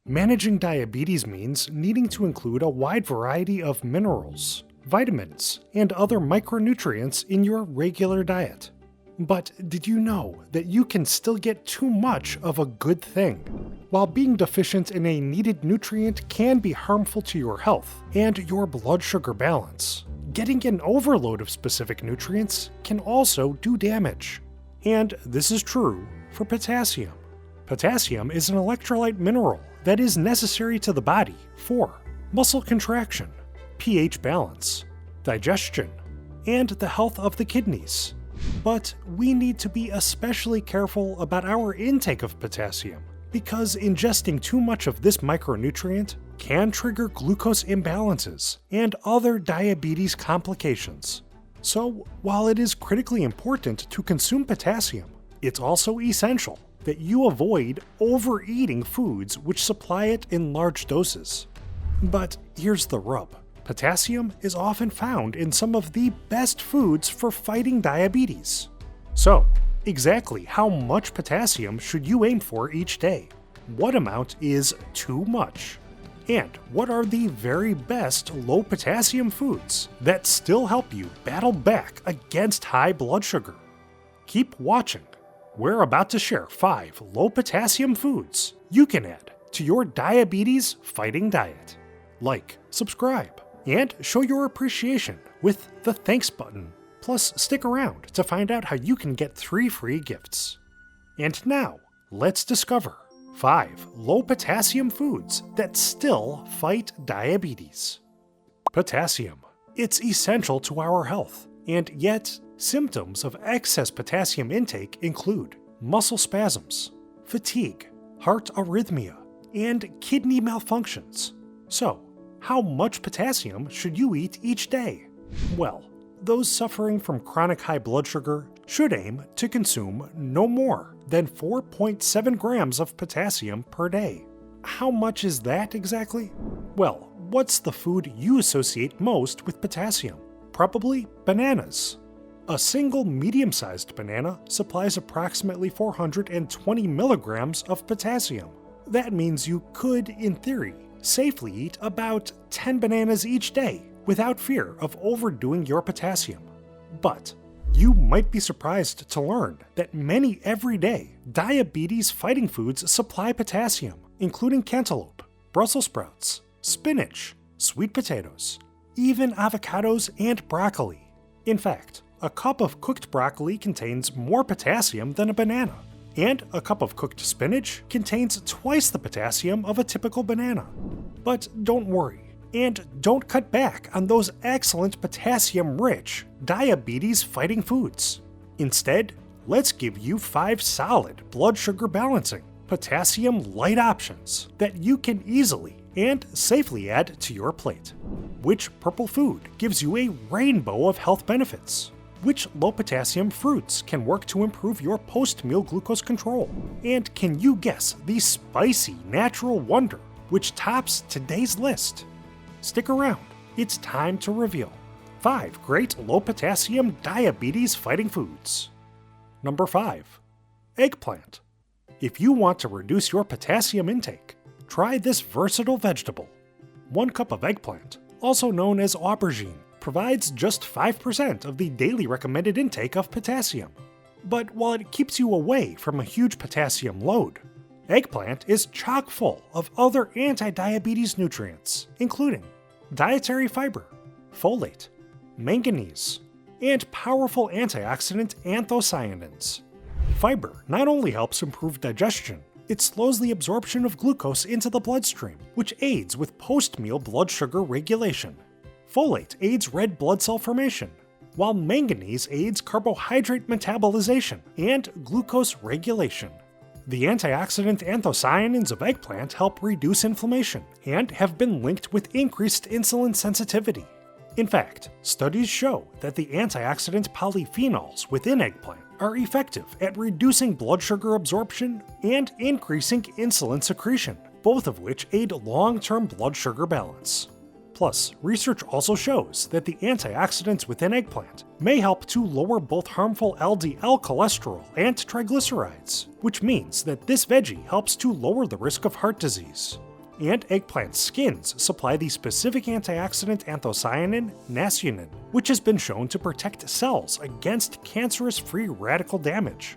Managing diabetes means needing to include a wide variety of minerals, vitamins, and other micronutrients in your regular diet. But did you know that you can still get too much of a good thing? While being deficient in a needed nutrient can be harmful to your health and your blood sugar balance, getting an overload of specific nutrients can also do damage. And this is true for potassium. Potassium is an electrolyte mineral that is necessary to the body for muscle contraction, pH balance, digestion, and the health of the kidneys. But we need to be especially careful about our intake of potassium, because ingesting too much of this micronutrient can trigger glucose imbalances and other diabetes complications. So, while it is critically important to consume potassium, it's also essential that you avoid overeating foods which supply it in large doses. But here's the rub. Potassium is often found in some of the best foods for fighting diabetes. So, exactly how much potassium should you aim for each day? What amount is too much? And what are the very best low potassium foods that still help you battle back against high blood sugar? Keep watching. We're about to share 5 low potassium foods you can add to your diabetes fighting diet. Like, subscribe, and show your appreciation with the thanks button. Plus, stick around to find out how you can get 3 free gifts. And now, let's discover 5 low potassium foods that still fight diabetes. Potassium. It's essential to our health, and yet, symptoms of excess potassium intake include muscle spasms, fatigue, heart arrhythmia, and kidney malfunctions. So, how much potassium should you eat each day? Well, those suffering from chronic high blood sugar should aim to consume no more than 4.7 grams of potassium per day. How much is that exactly? Well, what's the food you associate most with potassium? Probably bananas. A single medium-sized banana supplies approximately 420 milligrams of potassium. That means you could, in theory, safely eat about 10 bananas each day without fear of overdoing your potassium. But you might be surprised to learn that many everyday diabetes-fighting foods supply potassium, including cantaloupe, Brussels sprouts, spinach, sweet potatoes, even avocados and broccoli. In fact, a cup of cooked broccoli contains more potassium than a banana, and a cup of cooked spinach contains twice the potassium of a typical banana. But don't worry, and don't cut back on those excellent potassium-rich, diabetes-fighting foods. Instead, let's give you 5 solid blood sugar balancing, potassium-light options that you can easily and safely add to your plate. Which purple food gives you a rainbow of health benefits? Which low-potassium fruits can work to improve your post-meal glucose control? And can you guess the spicy natural wonder which tops today's list? Stick around, it's time to reveal 5 great low-potassium diabetes-fighting foods. Number 5. Eggplant. If you want to reduce your potassium intake, try this versatile vegetable. 1 cup of eggplant, also known as aubergine, provides just 5% of the daily recommended intake of potassium. But while it keeps you away from a huge potassium load, eggplant is chock full of other anti-diabetes nutrients, including dietary fiber, folate, manganese, and powerful antioxidant anthocyanins. Fiber not only helps improve digestion, it slows the absorption of glucose into the bloodstream, which aids with post-meal blood sugar regulation. Folate aids red blood cell formation, while manganese aids carbohydrate metabolization and glucose regulation. The antioxidant anthocyanins of eggplant help reduce inflammation and have been linked with increased insulin sensitivity. In fact, studies show that the antioxidant polyphenols within eggplant are effective at reducing blood sugar absorption and increasing insulin secretion, both of which aid long-term blood sugar balance. Plus, research also shows that the antioxidants within eggplant may help to lower both harmful LDL cholesterol and triglycerides, which means that this veggie helps to lower the risk of heart disease. And eggplant skins supply the specific antioxidant anthocyanin naceanin, which has been shown to protect cells against cancerous free radical damage.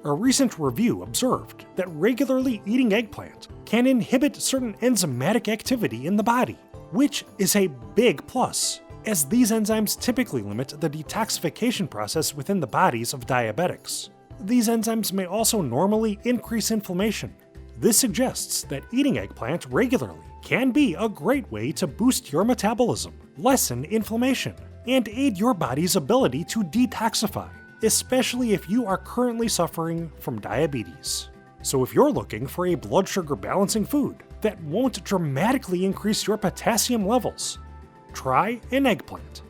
A recent review observed that regularly eating eggplant can inhibit certain enzymatic activity in the body, which is a big plus, as these enzymes typically limit the detoxification process within the bodies of diabetics. These enzymes may also normally increase inflammation. This suggests that eating eggplant regularly can be a great way to boost your metabolism, lessen inflammation, and aid your body's ability to detoxify, especially if you are currently suffering from diabetes. So if you're looking for a blood sugar balancing food that won't dramatically increase your potassium levels, try an eggplant.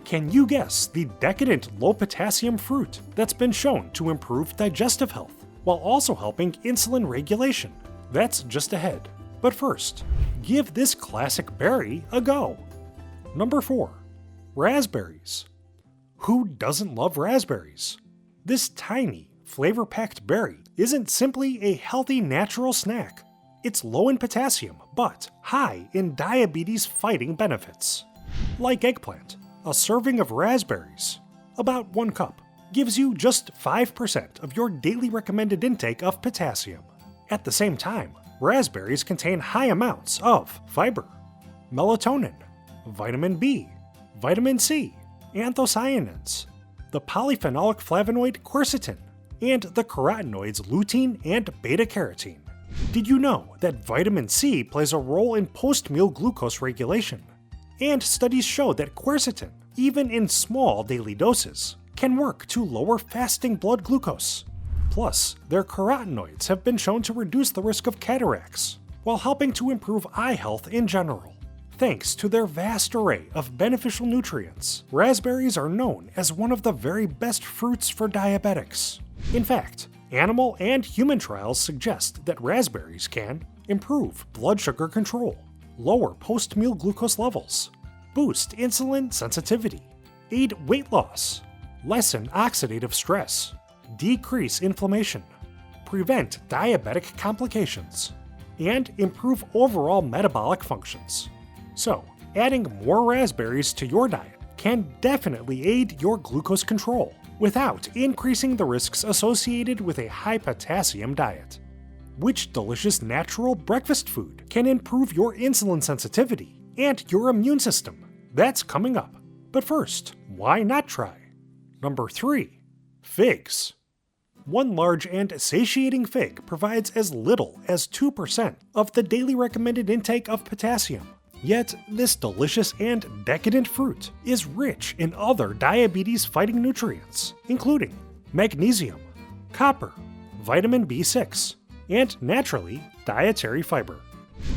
Can you guess the decadent low potassium fruit that's been shown to improve digestive health while also helping insulin regulation? That's just ahead. But first, give this classic berry a go. Number 4. Raspberries. Who doesn't love raspberries? This tiny, flavor-packed berry isn't simply a healthy natural snack. It's low in potassium, but high in diabetes-fighting benefits. Like eggplant, a serving of raspberries, about 1 cup, gives you just 5% of your daily recommended intake of potassium. At the same time, raspberries contain high amounts of fiber, melatonin, vitamin B, vitamin C, anthocyanins, the polyphenolic flavonoid quercetin, and the carotenoids lutein and beta-carotene. Did you know that vitamin C plays a role in post-meal glucose regulation? And studies show that quercetin, even in small daily doses, can work to lower fasting blood glucose. Plus, their carotenoids have been shown to reduce the risk of cataracts, while helping to improve eye health in general. Thanks to their vast array of beneficial nutrients, raspberries are known as one of the very best fruits for diabetics. In fact, animal and human trials suggest that raspberries can improve blood sugar control, lower post-meal glucose levels, boost insulin sensitivity, aid weight loss, lessen oxidative stress, decrease inflammation, prevent diabetic complications, and improve overall metabolic functions. So, adding more raspberries to your diet can definitely aid your glucose control without increasing the risks associated with a high potassium diet. Which delicious natural breakfast food can improve your insulin sensitivity and your immune system? That's coming up. But first, why not try? Number 3. Figs. One large and satiating fig provides as little as 2% of the daily recommended intake of potassium. Yet, this delicious and decadent fruit is rich in other diabetes-fighting nutrients, including magnesium, copper, vitamin B6, and naturally, dietary fiber.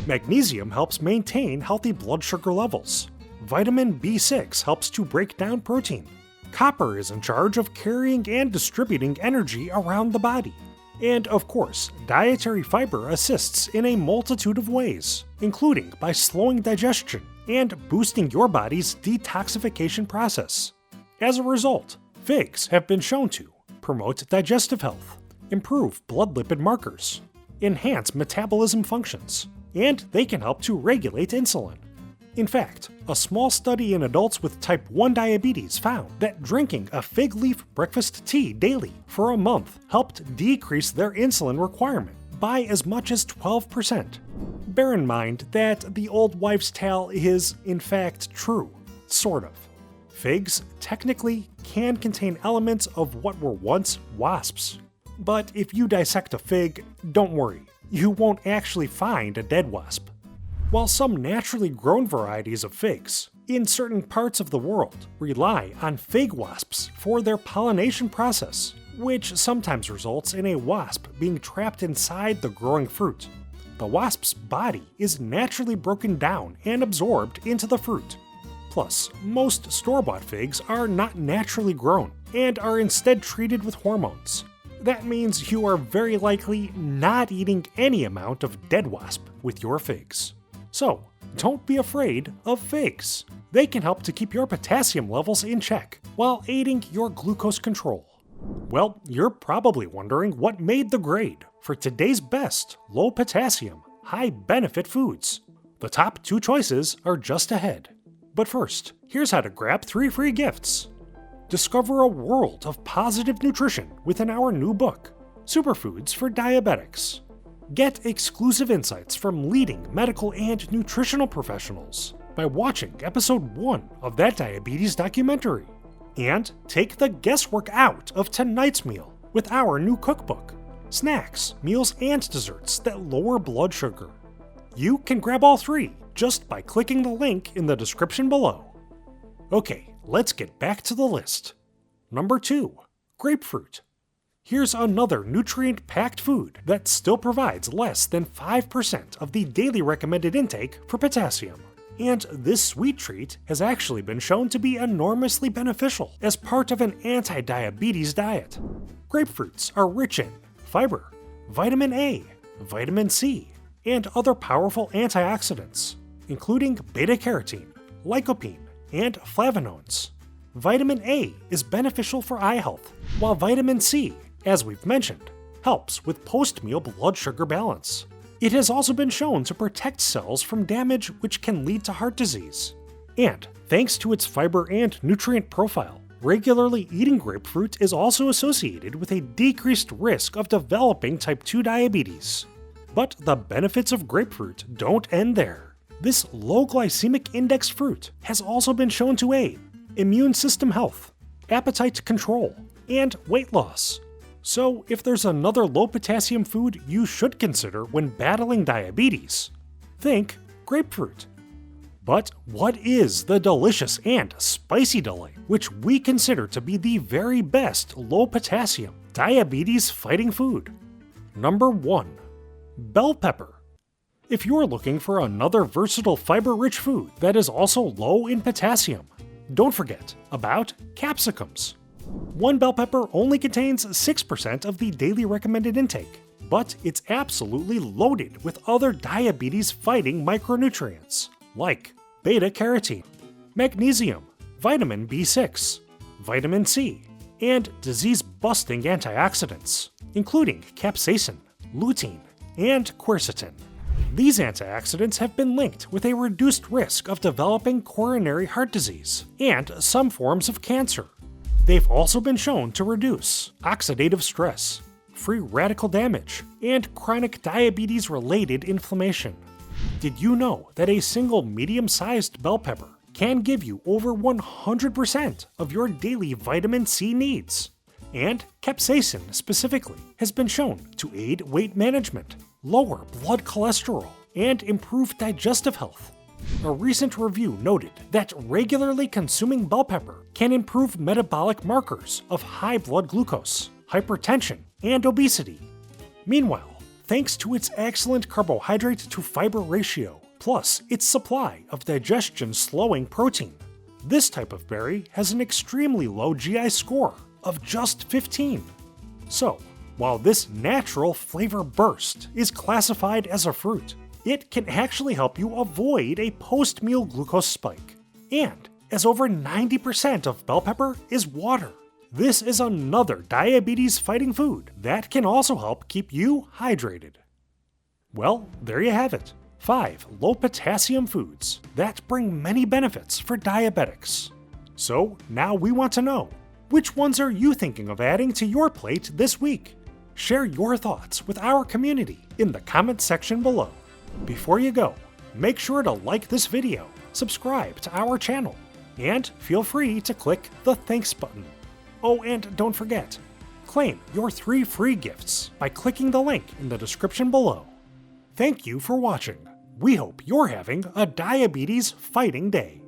Magnesium helps maintain healthy blood sugar levels. Vitamin B6 helps to break down protein. Copper is in charge of carrying and distributing energy around the body. And of course, dietary fiber assists in a multitude of ways, including by slowing digestion and boosting your body's detoxification process. As a result, figs have been shown to promote digestive health, improve blood lipid markers, enhance metabolism functions, and they can help to regulate insulin. In fact, a small study in adults with type 1 diabetes found that drinking a fig leaf breakfast tea daily for a month helped decrease their insulin requirement by as much as 12%. Bear in mind that the old wives' tale is, in fact, true. Sort of. Figs technically can contain elements of what were once wasps. But if you dissect a fig, don't worry, you won't actually find a dead wasp. While some naturally grown varieties of figs in certain parts of the world rely on fig wasps for their pollination process, which sometimes results in a wasp being trapped inside the growing fruit, the wasp's body is naturally broken down and absorbed into the fruit. Plus, most store-bought figs are not naturally grown and are instead treated with hormones. That means you are very likely not eating any amount of dead wasp with your figs. So, don't be afraid of figs. They can help to keep your potassium levels in check while aiding your glucose control. Well, you're probably wondering what made the grade for today's best low potassium, high-benefit foods. The top 2 choices are just ahead. But first, here's how to grab 3 free gifts. Discover a world of positive nutrition within our new book, Superfoods for Diabetics. Get exclusive insights from leading medical and nutritional professionals by watching episode 1 of that diabetes documentary. And take the guesswork out of tonight's meal with our new cookbook, Snacks, Meals, and Desserts that lower blood sugar. You can grab all 3 just by clicking the link in the description below. Okay, let's get back to the list. Number 2, grapefruit. Here's another nutrient-packed food that still provides less than 5% of the daily recommended intake for potassium. And this sweet treat has actually been shown to be enormously beneficial as part of an anti-diabetes diet. Grapefruits are rich in fiber, vitamin A, vitamin C, and other powerful antioxidants, including beta-carotene, lycopene, and flavonoids. Vitamin A is beneficial for eye health, while vitamin C, as we've mentioned, helps with post-meal blood sugar balance. It has also been shown to protect cells from damage which can lead to heart disease. And thanks to its fiber and nutrient profile, regularly eating grapefruit is also associated with a decreased risk of developing type 2 diabetes. But the benefits of grapefruit don't end there. This low glycemic index fruit has also been shown to aid immune system health, appetite control, and weight loss. So if there's another low potassium food you should consider when battling diabetes, think grapefruit. But what is the delicious and spicy delight which we consider to be the very best low potassium diabetes fighting food? Number 1, bell pepper. If you're looking for another versatile fiber-rich food that is also low in potassium, don't forget about capsicums. One bell pepper only contains 6% of the daily recommended intake, but it's absolutely loaded with other diabetes-fighting micronutrients like beta-carotene, magnesium, vitamin B6, vitamin C, and disease-busting antioxidants, including capsaicin, lutein, and quercetin. These antioxidants have been linked with a reduced risk of developing coronary heart disease and some forms of cancer. They've also been shown to reduce oxidative stress, free radical damage, and chronic diabetes-related inflammation. Did you know that a single medium-sized bell pepper can give you over 100% of your daily vitamin C needs? And capsaicin specifically has been shown to aid weight management, lower blood cholesterol, and improve digestive health. A recent review noted that regularly consuming bell pepper can improve metabolic markers of high blood glucose, hypertension, and obesity. Meanwhile, thanks to its excellent carbohydrate to fiber ratio, plus its supply of digestion-slowing protein, this type of berry has an extremely low GI score of just 15. So, while this natural flavor burst is classified as a fruit, it can actually help you avoid a post-meal glucose spike. And as over 90% of bell pepper is water, this is another diabetes-fighting food that can also help keep you hydrated. Well, there you have it. 5 low-potassium foods that bring many benefits for diabetics. So now we want to know, which ones are you thinking of adding to your plate this week? Share your thoughts with our community in the comment section below. Before you go, make sure to like this video, subscribe to our channel, and feel free to click the thanks button. Oh, and don't forget, claim your 3 free gifts by clicking the link in the description below. Thank you for watching. We hope you're having a diabetes fighting day.